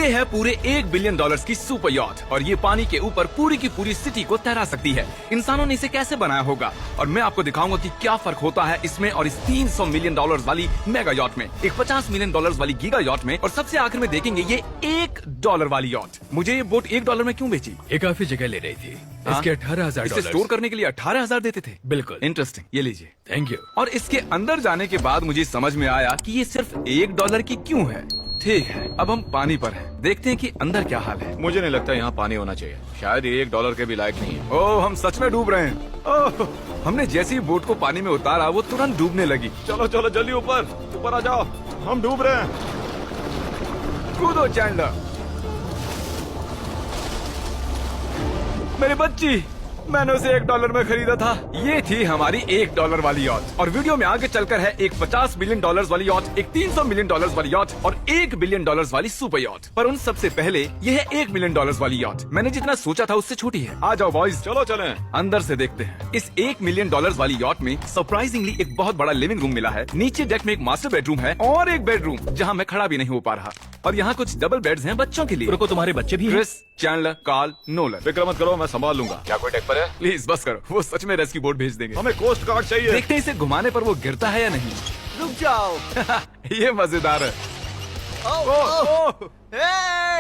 ये है पूरे $1 बिलियन की सुपर यॉट और ये पानी के ऊपर पूरी की पूरी सिटी को तैरा सकती है। इंसानों ने इसे कैसे बनाया होगा और मैं आपको दिखाऊंगा कि क्या फर्क होता है इसमें और इस $300 मिलियन वाली मेगा यॉट में, एक $50 मिलियन वाली गीगा यॉट में, और सबसे आखिर में देखेंगे ये $1 वाली यॉट। मुझे ये बोट $1 में क्यों बेची? ये काफी जगह ले रही थी। इसके $18,000 इसे स्टोर करने के लिए 18,000 देते थे। बिल्कुल इंटरेस्टिंग, ये लीजिए। Thank you. और इसके अंदर जाने के बाद मुझे समझ में आया कि ये सिर्फ $1 की क्यों है। ठीक है, अब हम पानी पर हैं, देखते हैं कि अंदर क्या हाल है। मुझे नहीं लगता यहाँ पानी होना चाहिए, शायद ये $1 के भी लायक नहीं है। ओह, हम सच में डूब रहे हैं। ओह, हमने जैसे ही बोट को पानी में उतारा वो तुरंत डूबने लगी। चलो चलो जल्दी ऊपर ऊपर आ जाओ, हम डूब रहे हैं। कूदो चैंडलर। मेरी बच्ची, मैंने उसे $1 में खरीदा था। ये थी हमारी $1 वाली यॉट और वीडियो में आगे चलकर है एक $50 मिलियन वाली यॉट, एक $300 मिलियन वाली यॉट और $1 बिलियन वाली सुपर यॉट। पर उन सबसे पहले ये है $1 मिलियन वाली यॉट। मैंने जितना सोचा था उससे छोटी है। आ जाओ बॉयज, चलो चलें। अंदर से देखते हैं। इस $1 मिलियन वाली यॉट में सरप्राइजिंगली एक बहुत बड़ा लिविंग रूम मिला है। नीचे डेक में एक मास्टर बेडरूम है और एक बेडरूम जहाँ मैं खड़ा भी नहीं हो पा रहा। और यहाँ कुछ डबल बेड्स हैं बच्चों के लिए। रुको, तुम्हारे बच्चे भी हैं? Chris, Chandler, Carl, Nolan. फिक्र मत करो, मैं संभाल लूंगा। क्या कोई टेक पर है? प्लीज बस करो, वो सच में रेस्क्यू बोट भेज देंगे। हमें कोस्ट गार्ड चाहिए। देखते हैं इसे घुमाने पर वो गिरता है या नहीं। रुक जाओ। ये मजेदार है।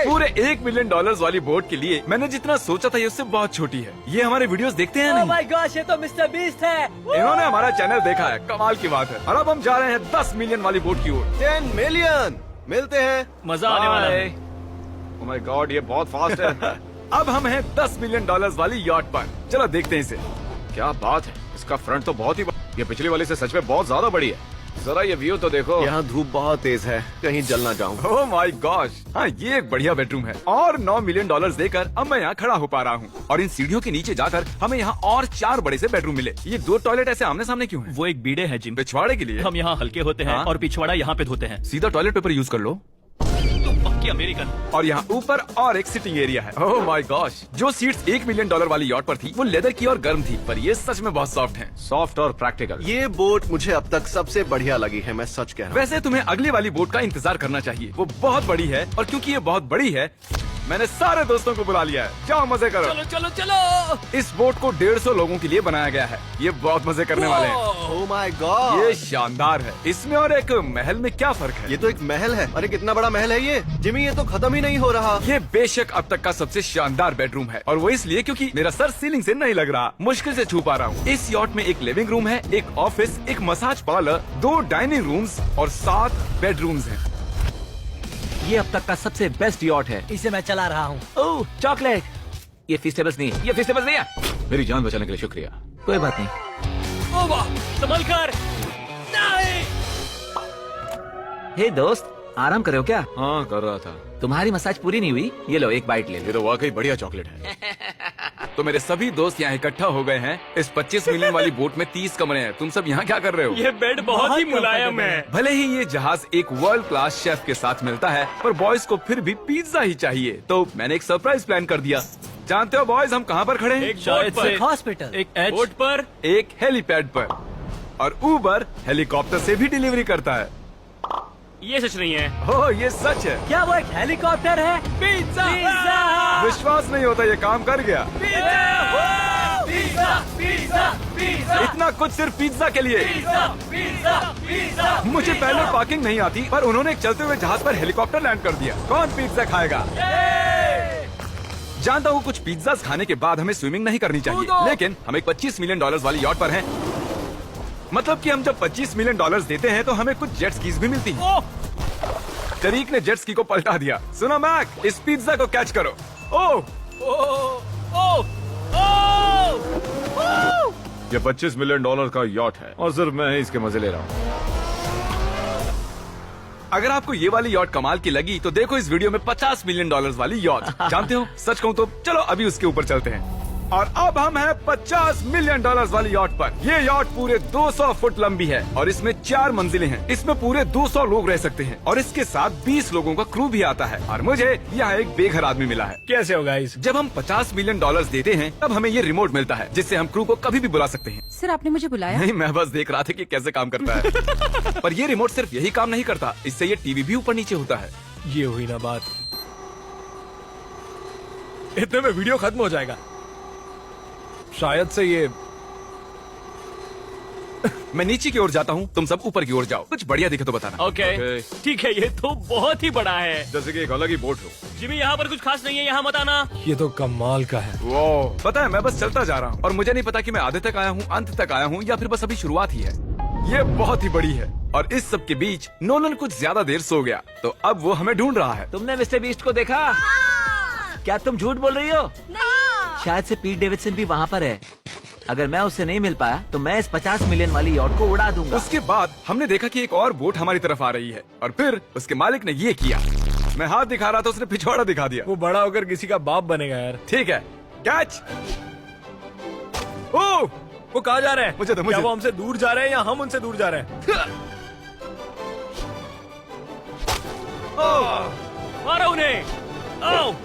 पूरे $1 मिलियन वाली बोट के लिए मैंने जितना सोचा था ये उससे बहुत छोटी है। ये हमारे वीडियोस देखते हैं या ओह नहीं? माय गॉश, ये तो मिस्टर बीस्ट है। इन्होंने हमारा चैनल देखा है, कमाल की बात है। और अब हम जा रहे हैं 10 मिलियन वाली बोट की ओर। 10 मिलियन मिलते हैं। मजा आने वाला है। ओह माय गॉड, ये बहुत फास्ट है। अब हम हैं $10 मिलियन वाली यॉट पर। चलो देखते हैं इसे। क्या बात है, इसका फ्रंट तो बहुत ही ये पिछली वाली से सच में बहुत ज्यादा बड़ी है। जरा ये व्यू तो देखो। यहाँ धूप बहुत तेज है, कहीं जल ना जाऊँ। ओह माय गॉश, हाँ ये एक बढ़िया बेडरूम है। और $9 मिलियन देकर अब मैं यहाँ खड़ा हो पा रहा हूँ। और इन सीढ़ियों के नीचे जाकर हमें यहाँ और 4 बड़े से बेडरूम मिले। ये 2 टॉयलेट ऐसे आमने सामने क्यों हैं? वो एक बीड़े है जिम। पिछवाड़े के लिए? हम यहाँ हल्के होते हैं हाँ? और पिछवाड़ा यहाँ पे धोते हैं। सीधा टॉयलेट पेपर यूज कर लो। पक्की अमेरिकन। और यहाँ ऊपर और एक सिटिंग एरिया है। ओह माय गॉश, जो सीट्स $1 मिलियन वाली यॉट पर थी वो लेदर की और गर्म थी, पर ये सच में बहुत सॉफ्ट हैं। सॉफ्ट और प्रैक्टिकल। ये बोट मुझे अब तक सबसे बढ़िया लगी है, मैं सच कह रहा हूँ। वैसे तुम्हें अगली वाली बोट का इंतजार करना चाहिए, वो बहुत बड़ी है। और क्योंकि ये बहुत बड़ी है मैंने सारे दोस्तों को बुला लिया है। जाओ मजे करो। चलो चलो चलो। इस बोट को 150 लोगों के लिए बनाया गया है। ये बहुत मजे करने वाले हैं। ओह माय गॉड, ये शानदार है। इसमें और एक महल में क्या फर्क है? ये तो एक महल है। अरे कितना बड़ा महल है ये जिमी, ये तो खत्म ही नहीं हो रहा। ये बेशक अब तक का सबसे शानदार बेडरूम है और वो इसलिए क्योंकि मेरा सर सीलिंग से नहीं लग रहा, मुश्किल से छू पा रहा हूँ। इस यॉट में एक लिविंग रूम है, एक ऑफिस, एक मसाज पार्लर, 2 डाइनिंग रूम्स और 7 बेडरूम्स हैं। ये अब तक का सबसे बेस्ट यॉट है। इसे मैं चला रहा हूँ। ओह चॉकलेट। ये फीस्टेबल्स नहीं है, ये फीस्टेबल्स नहीं है। मेरी जान बचाने के लिए शुक्रिया। कोई बात नहीं। ओ वाह, संभल कर। नहीं। हे दोस्त, आराम कर रहे हो क्या? हाँ कर रहा था। तुम्हारी मसाज पूरी नहीं हुई? ये लो एक बाइट ले लो। ये तो वाकई बढ़िया चॉकलेट है। तो मेरे सभी दोस्त यहाँ इकट्ठा हो गए हैं। इस 25 मिलियन वाली बोट में 30 कमरे हैं। तुम सब यहाँ क्या कर रहे हो? ये बेड बहुत ही मुलायम है। भले ही ये जहाज एक वर्ल्ड क्लास शेफ के साथ मिलता है, पर बॉयज को फिर भी पिज्जा ही चाहिए। तो मैंने एक सरप्राइज प्लान कर दिया। जानते हो बॉयज हम कहाँ पर खड़े हैं? एक शायद से हॉस्पिटल, एक बोट पर, एक हेलीपैड पर। और उबर हेलीकॉप्टर से भी डिलीवरी करता है। ये सच नहीं है। ओह ये सच है। क्या वो एक हेलीकॉप्टर है? पिज्जा। विश्वास नहीं होता ये काम कर गया। पिज्जा पिज्जा पिज्जा इतना कुछ सिर्फ पिज्जा के लिए। Pizza pizza. मुझे पहले पार्किंग नहीं आती, पर उन्होंने एक चलते हुए जहाज पर हेलीकॉप्टर लैंड कर दिया। कौन पिज्जा खाएगा? जानता हूँ कुछ पिज्जा खाने के बाद हमें स्विमिंग नहीं करनी चाहिए, लेकिन हम एक $25 मिलियन वाली यॉट पर हैं। मतलब कि हम जब $25 मिलियन देते हैं तो हमें कुछ जेट स्कीज भी मिलती हैं। तरीक ने जेट स्की को पलटा दिया। सुनो मैक, इस पिज्जा को कैच करो। ओह ये $25 मिलियन का यॉट है और सिर्फ मैं ही इसके मजे ले रहा हूँ। अगर आपको ये वाली यॉट कमाल की लगी तो देखो इस वीडियो में $50 मिलियन वाली यॉट। जानते हो सच कहूँ तो चलो अभी उसके ऊपर चलते हैं। और अब हम हैं $50 मिलियन वाली यॉट पर। ये यॉट पूरे 200 फुट लंबी है और इसमें 4 मंजिलें हैं। इसमें पूरे 200 लोग रह सकते हैं और इसके साथ 20 लोगों का क्रू भी आता है। और मुझे यहाँ एक बेघर आदमी मिला है। कैसे होगा इस? जब हम $50 मिलियन देते हैं तब हमें ये रिमोट मिलता है जिससे हम क्रू को कभी भी बुला सकते हैं। सर आपने मुझे बुलाया? नहीं, मैं बस देख रहा था कि कैसे काम करता है। पर ये रिमोट सिर्फ यही काम नहीं करता, इससे ये टीवी भी ऊपर नीचे होता है। ये हुई ना बात। इतने में वीडियो खत्म हो जाएगा। शायद से ये मैं नीचे की ओर जाता हूँ, तुम सब ऊपर की ओर जाओ। कुछ बढ़िया दिखे तो बताना। Okay Okay. ठीक है, ये तो बहुत ही बड़ा है। जैसे कि एक अलग ही बोट हो। जिमी यहाँ पर कुछ खास नहीं है, यहाँ मत आना। ये तो कमाल का है। वो पता है, मैं बस चलता जा रहा हूँ और मुझे नहीं पता कि मैं आधे तक आया हूँ, अंत तक आया हूँ या फिर बस अभी शुरुआत ही है। ये बहुत ही बड़ी है और इस सब के बीच नोलन कुछ ज्यादा देर सो गया, तो अब वो हमें ढूंढ रहा है। तुमने मिस्टर बीस्ट को देखा? क्या तुम झूठ बोल रही हो? शायद से पीट डेविडसन भी वहाँ पर है। अगर मैं उससे नहीं मिल पाया तो मैं इस 50 मिलियन वाली यॉट को उड़ा दूंगा। उसके बाद हमने देखा कि एक और बोट हमारी तरफ आ रही है और फिर उसके मालिक ने ये किया। मैं हाथ दिखा रहा था, उसने पिछवाड़ा दिखा दिया। वो बड़ा होकर किसी का बाप बनेगा यार। ठीक है, कैच। ओह, वो कहाँ जा रहे हैं? मुझे दो, क्या मुझे। वो हमसे दूर जा रहे हैं या हम उनसे दूर जा रहे हैं? मारो उन्हें। ओह,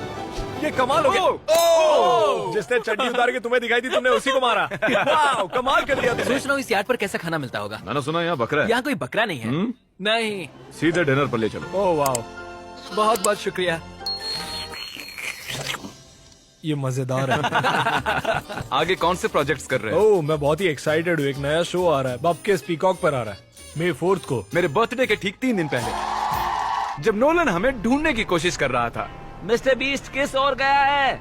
ये कमाल हो गया। ओह! जिसने चड्डी उतार के तुम्हें दिखाई थी, तुमने उसी को मारा। वाह, कमाल कर दिया तुमने। सोच रहा हूँ इस यार्ड पर कैसा खाना मिलता होगा। मैंने सुना यहाँ बकरा है। यहाँ कोई बकरा नहीं है। नहीं। सीधे डिनर पर ले चलो। ओह वाह, बहुत बहुत शुक्रिया। ये मजेदार है। आगे कौन से प्रोजेक्ट्स कर रहे हैं? ओह, मैं बहुत ही एक्साइटेड हूँ। एक नया शो आ रहा है, बब के पीकॉक पर आ रहा है, May 4 को। मेरे बर्थडे के ठीक 3 दिन पहले, जब नोलन हमें ढूंढने की कोशिश कर रहा था। मिस्टर बीस्ट किस ओर गया है?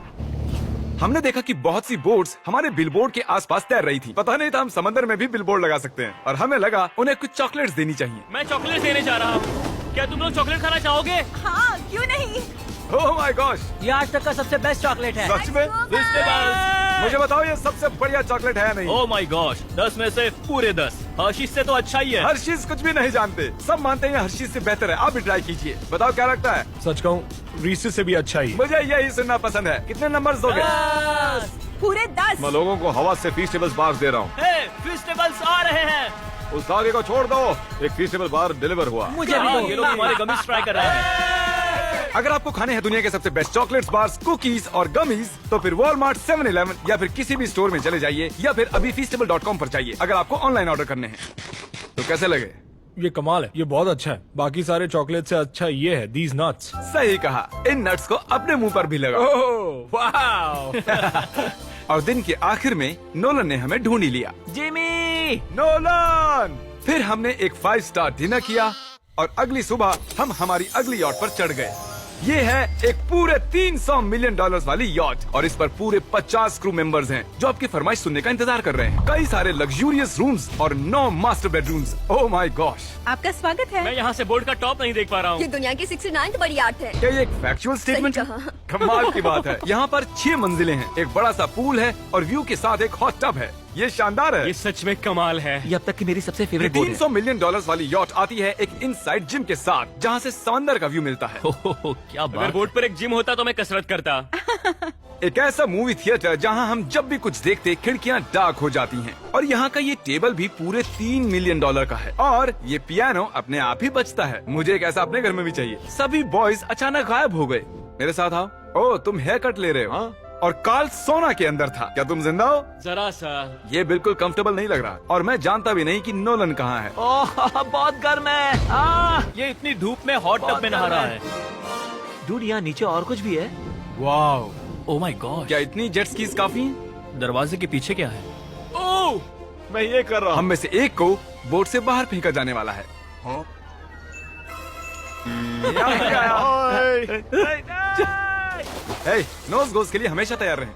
हमने देखा कि बहुत सी बोट्स हमारे बिलबोर्ड के आसपास तैर रही थी। पता नहीं था हम समंदर में भी बिलबोर्ड लगा सकते हैं और हमें लगा उन्हें कुछ चॉकलेट्स देनी चाहिए। मैं चॉकलेट देने जा रहा हूँ। क्या तुम लोग चॉकलेट खाना चाहोगे? हाँ, क्यों नहीं? ओह माय गॉश, ये आज तक का सबसे बेस्ट चॉकलेट है। सच में? मुझे बताओ, ये सबसे बढ़िया चॉकलेट है नहीं? ओह माय गॉश, 10 में से पूरे 10। हर्शीज से तो अच्छा ही है। हर्शीज कुछ भी नहीं जानते, सब मानते हैं हर्शीज से बेहतर है। आप भी ट्राई कीजिए, बताओ क्या लगता है? सच कहूँ, रीसेस से भी अच्छा ही। मुझे यही सुनना पसंद है। कितने नंबर्स दोगे? पूरे 10। मैं लोगों को हवा से फीस्टेबल्स बार्स दे रहा हूँ। फेस्टिवल्स आ रहे हैं। उस धागे को छोड़ दो। एक फीस्टेबल बार डिलीवर हुआ। मुझे हाँ, भी ये लोग हमारे गमीज ट्राई कर रहे हैं। अगर आपको खाने हैं दुनिया के सबसे बेस्ट चॉकलेट्स, बार्स, कुकीज और गमीज, तो फिर वॉलमार्ट, 7-Eleven या फिर किसी भी स्टोर में चले जाइए या फिर अभी feastable.com पर जाइए अगर आपको ऑनलाइन ऑर्डर करने हैं। तो कैसे लगे? ये कमाल है, ये बहुत अच्छा है। बाकी सारे चॉकलेट से अच्छा ये है, these nuts। सही कहा, इन नट्स को अपने मुंह पर भी लगाओ। ओह वाह। और दिन के आखिर में नोलन ने हमें ढूंढ ही लिया। जिमी! नोलन! फिर हमने एक 5 स्टार डिनर किया और अगली सुबह हम हमारी अगली यॉट पर चढ़ गए। ये है एक पूरे $300 मिलियन वाली यॉट और इस पर पूरे 50 क्रू मेंबर्स हैं जो आपकी फरमाइश सुनने का इंतजार कर रहे हैं। कई सारे लग्जूरियस रूम्स और 9 master bedrooms. Oh my gosh, आपका स्वागत है। मैं यहाँ से बोर्ड का टॉप नहीं देख पा रहा ये हूँ। दुनिया की 69th बड़ी आर्ट है। क्या ये एक फैक्चुअल स्टेटमेंट है? कहा। कमाल की बात है। यहाँ पर 6 मंजिलें हैं, एक बड़ा सा पूल है और व्यू के साथ एक हॉट टब है। ये शानदार है। ये सच में कमाल है। ये अब तक की मेरी सबसे फेवरेट बोट है। $300 मिलियन वाली यॉट आती है एक इनसाइड जिम के साथ, जहाँ से समंदर का व्यू मिलता है। क्या अगर बात। बोर्ड पर एक जिम होता तो मैं कसरत करता। एक ऐसा मूवी थिएटर जहाँ हम जब भी कुछ देखते खिड़कियाँ डार्क हो जाती हैं। और यहाँ का ये टेबल भी पूरे $3 मिलियन का है और ये पियानो अपने आप ही बजता है। मुझे एक ऐसा अपने घर में भी चाहिए। सभी बॉयज अचानक गायब हो गए। मेरे साथ आओ। ओह, तुम हेयर कट ले रहे हो? हाँ? और कार्ल सोना के अंदर था। क्या तुम जिंदा हो? जरा सा। ये बिल्कुल कंफर्टेबल नहीं लग रहा और मैं जानता भी नहीं कि नोलन कहाँ है। ओह, बहुत गर्म है। ये इतनी धूप में हॉट टब में नहा रहा है। डूड, यहाँ नीचे और कुछ भी है। वाओ, ओह माय गॉड, क्या इतनी जेट स्कीज काफी हैं? दरवाजे के पीछे क्या है? ओह, मैं ये कर रहा हूँ। हम में से एक को बोट से बाहर फेंका जाने वाला है। हे, नोज गोज के लिए हमेशा तैयार रहें।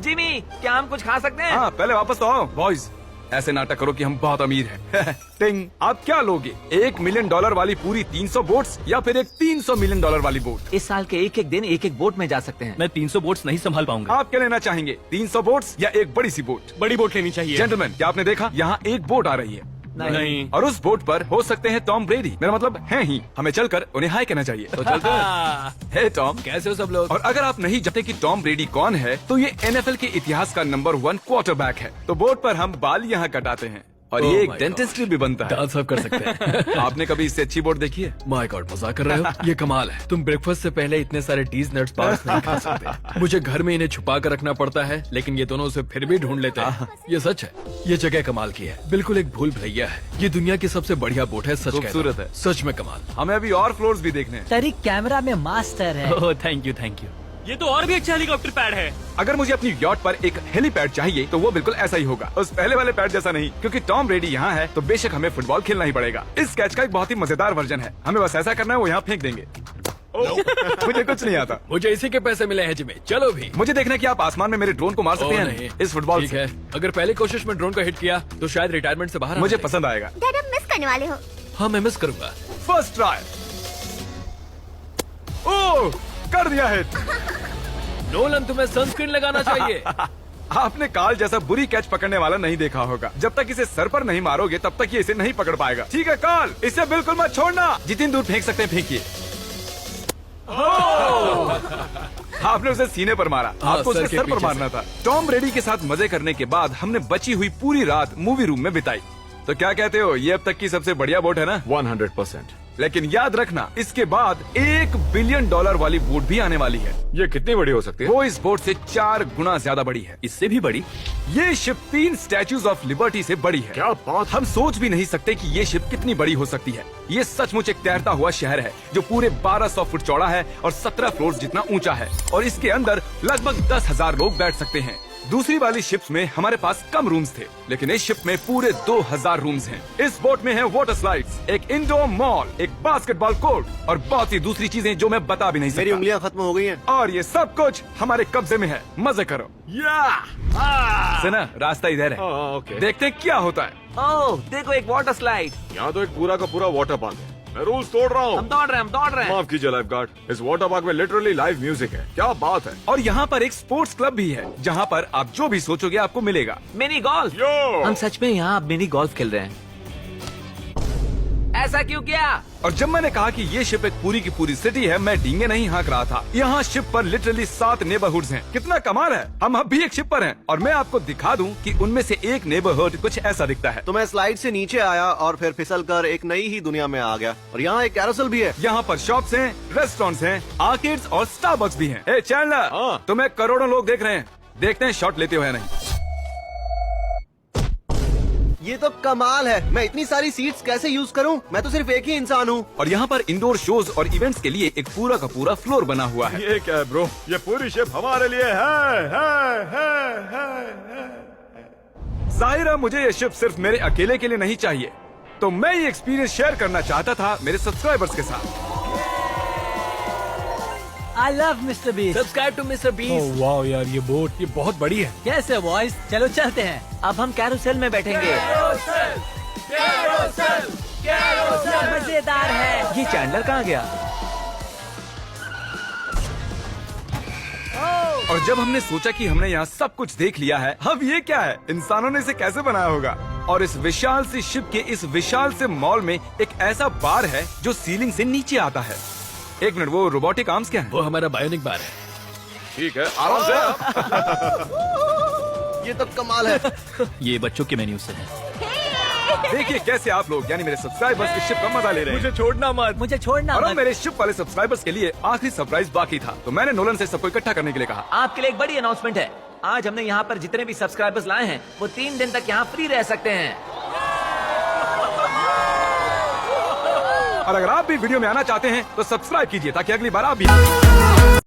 जिमी, क्या हम कुछ खा सकते हैं? हाँ, पहले वापस तो आओ। बॉयज, ऐसे नाटक करो कि हम बहुत अमीर हैं। टिंग, आप क्या लोगे? $1 मिलियन वाली पूरी 300 बोट्स या फिर एक $300 मिलियन वाली बोट? इस साल के एक एक दिन एक एक बोट में जा सकते हैं। मैं 300 बोट्स नहीं संभाल पाऊंगा। आप क्या लेना चाहेंगे, 300 बोट्स या एक बड़ी सी बोट? बड़ी बोट लेनी चाहिए। जेंटलमैन, क्या आपने देखा यहाँ एक बोट आ रही है नहीं। और उस बोट पर हो सकते हैं टॉम ब्रेडी। मेरा मतलब है ही, हमें चलकर उन्हें हाय कहना चाहिए। तो चलते हैं। हे टॉम, कैसे हो सब लोग? और अगर आप नहीं जानते कि टॉम ब्रेडी कौन है, तो ये NFL के इतिहास का नंबर 1 क्वार्टरबैक है। तो बोट पर हम बाल यहाँ कटाते हैं और ये एक डेंटिस्ट्री भी बनता है। दांत साफ कर सकते हैं। आपने कभी इससे अच्छी बोट देखी है? माय गॉड, मजाक कर रहे हो? ये कमाल है। तुम ब्रेकफास्ट से पहले इतने सारे डीज नट्स बार्स नहीं खा सकते। मुझे घर में इन्हें छुपा कर रखना पड़ता है, लेकिन ये दोनों उसे फिर भी ढूंढ लेते हैं। ये सच है, ये जगह कमाल की है। बिल्कुल एक भूल भुलैया है। ये दुनिया की सबसे बढ़िया बोट है। सच कहता हूं। खूबसूरत है। सच में कमाल। हमें अभी और फ्लोर्स भी देखने हैं। तरीक कैमरा में मास्टर है। Oh thank you thank you. ये तो और भी अच्छा हेलीकॉप्टर पैड है। अगर मुझे अपनी यॉट पर एक हेलीपैड चाहिए तो वो बिल्कुल ऐसा ही होगा, उस पहले वाले पैड जैसा नहीं, क्योंकि टॉम ब्रेडी यहाँ है तो बेशक हमें फुटबॉल खेलना ही पड़ेगा। इस कैच का एक बहुत ही मजेदार वर्जन है, हमें बस ऐसा करना है, वो यहाँ फेंक देंगे। मुझे कुछ नहीं आता। मुझे इसी के पैसे मिले हैं जिमी, चलो भी। मुझे देखना है कि आप आसमान में मेरे ड्रोन को मार सकते ओह, हैं नहीं। इस फुटबॉल ठीक से। है, अगर पहली कोशिश में ड्रोन को हिट किया तो शायद रिटायरमेंट से बाहर आ मुझे जाएगा। पसंद आएगा। डैड अब मिस करने वाले हो। हाँ, मैं मिस करूंगा। First try. ओह, कर दिया हिट। नोलन, तुम्हें सनस्क्रीन लगाना चाहिए। आपने काल जैसा बुरी कैच पकड़ने वाला नहीं देखा होगा। जब तक इसे सर पर नहीं मारोगे तब तक ये इसे नहीं पकड़ पाएगा। ठीक है काल, इसे बिल्कुल मत छोड़ना। जितनी दूर फेंक सकते हैं फेंकिए। आपने उसे सीने पर मारा, हाँ, आपको सर उसे के सर पर पीछे मारना था। टॉम ब्रेडी के साथ मजे करने के बाद हमने बची हुई पूरी रात मूवी रूम में बिताई। तो क्या कहते हो, ये अब तक की सबसे बढ़िया बोट है ना? 100%। लेकिन याद रखना, इसके बाद $1 बिलियन वाली बोट भी आने वाली है। ये कितनी बड़ी हो सकती है? वो इस बोट से 4 गुना ज्यादा बड़ी है। इससे भी बड़ी? ये शिप 3 स्टैच्यूज ऑफ लिबर्टी से बड़ी है। क्या बात! हम सोच भी नहीं सकते कि ये शिप कितनी बड़ी हो सकती है। ये सचमुच एक तैरता हुआ शहर है जो पूरे 1200 फुट चौड़ा है और 17 फ्लोर जितना ऊंचा है, और इसके अंदर लगभग 10,000 लोग बैठ सकते हैं। दूसरी वाली शिप्स में हमारे पास कम रूम्स थे, लेकिन इस शिप में पूरे 2000 रूम्स हैं। इस बोट में है वाटर स्लाइड्स, एक इंडोर मॉल, एक बास्केटबॉल कोर्ट और बहुत सी दूसरी चीजें जो मैं बता भी नहीं मेरी सकता। उंगलियां खत्म हो गई हैं। और ये सब कुछ हमारे कब्जे में है। मजे करो। सुना, रास्ता इधर है। ओके। देखते हैं क्या होता है। ओह, देखो एक वाटर स्लाइड। यहाँ तो एक पूरा का पूरा वाटर पार्क है। मैं रूल्स तोड़ रहा हम हूँ। दौड़ रहे हैं। माफ कीजिए लाइफ गार्ड, इस वाटर पार्क में लिटरली लाइव म्यूजिक है। क्या बात है! और यहाँ पर एक स्पोर्ट्स क्लब भी है जहाँ पर आप जो भी सोचोगे आपको मिलेगा। Mini golf. यो! हम सच में यहाँ मिनी गोल्फ खेल रहे हैं। ऐसा क्यों किया? और जब मैंने कहा कि ये शिप एक पूरी की पूरी सिटी है, मैं डींगे नहीं हाँक रहा था। यहाँ शिप पर लिटरली 7 नेबरहुड्स हैं। कितना कमाल है। हम अब भी एक शिप पर हैं और मैं आपको दिखा दूं कि उनमें से एक नेबरहुड कुछ ऐसा दिखता है। तो मैं स्लाइड से नीचे आया और फिर फिसल कर एक नई ही दुनिया में आ गया। और यहाँ एक कैरोसेल भी है। यहाँ पर शॉप्स हैं, रेस्टोरेंट्स हैं, आर्केड्स और स्टारबक्स भी हैं। ए चैंडलर, हाँ। तुम्हें करोड़ों लोग देख रहे हैं, देखते हैं शॉट लेते हो या नहीं। ये तो कमाल है। मैं इतनी सारी सीट्स कैसे यूज करूं? मैं तो सिर्फ एक ही इंसान हूँ। और यहाँ पर इंडोर शोज और इवेंट्स के लिए एक पूरा का पूरा फ्लोर बना हुआ है। ये क्या है ब्रो? ये पूरी शिप हमारे लिए है। जाहिर है मुझे ये शिप सिर्फ मेरे अकेले के लिए नहीं चाहिए, तो मैं ये एक्सपीरियंस शेयर करना चाहता था मेरे सब्सक्राइबर्स के साथ। I love Mr. Beast. Subscribe to Mister Beast. वाह यार, ये बोट ये बहुत बड़ी है। कैसे बॉयज, चलो चलते हैं। अब हम कैरोसेल में बैठेंगे। मजेदार है। ये चैंडलर कहाँ गया? और जब हमने सोचा कि हमने यहाँ सब कुछ देख लिया है, अब ये क्या है, इंसानों ने इसे कैसे बनाया होगा। और इस विशाल सी शिप के इस विशाल से मॉल में एक ऐसा बार है जो सीलिंग से नीचे आता है। एक मिनट, वो रोबोटिक आर्म्स क्या है? वो हमारा बायोनिक बार है। ठीक है, आराम से। ये तो कमाल है। ये बच्चों के मेन्यू से है। देखिए कैसे आप लोग यानी मेरे सब्सक्राइबर्स इस शिप का मजा ले रहे हैं। मुझे छोड़ना मत। मुझे छोड़ना और अब मत। मेरे शिप वाले सब्सक्राइबर्स के लिए आखिरी सरप्राइज बाकी था, तो मैंने नोलन से सबको इकट्ठा करने के लिए कहा। आपके लिए एक बड़ी अनाउंसमेंट है। आज हमने यहाँ पर जितने भी सब्सक्राइबर्स लाए हैं वो 3 दिन तक यहाँ फ्री रह सकते हैं। और अगर आप भी वीडियो में आना चाहते हैं तो सब्सक्राइब कीजिए ताकि अगली बार आप भी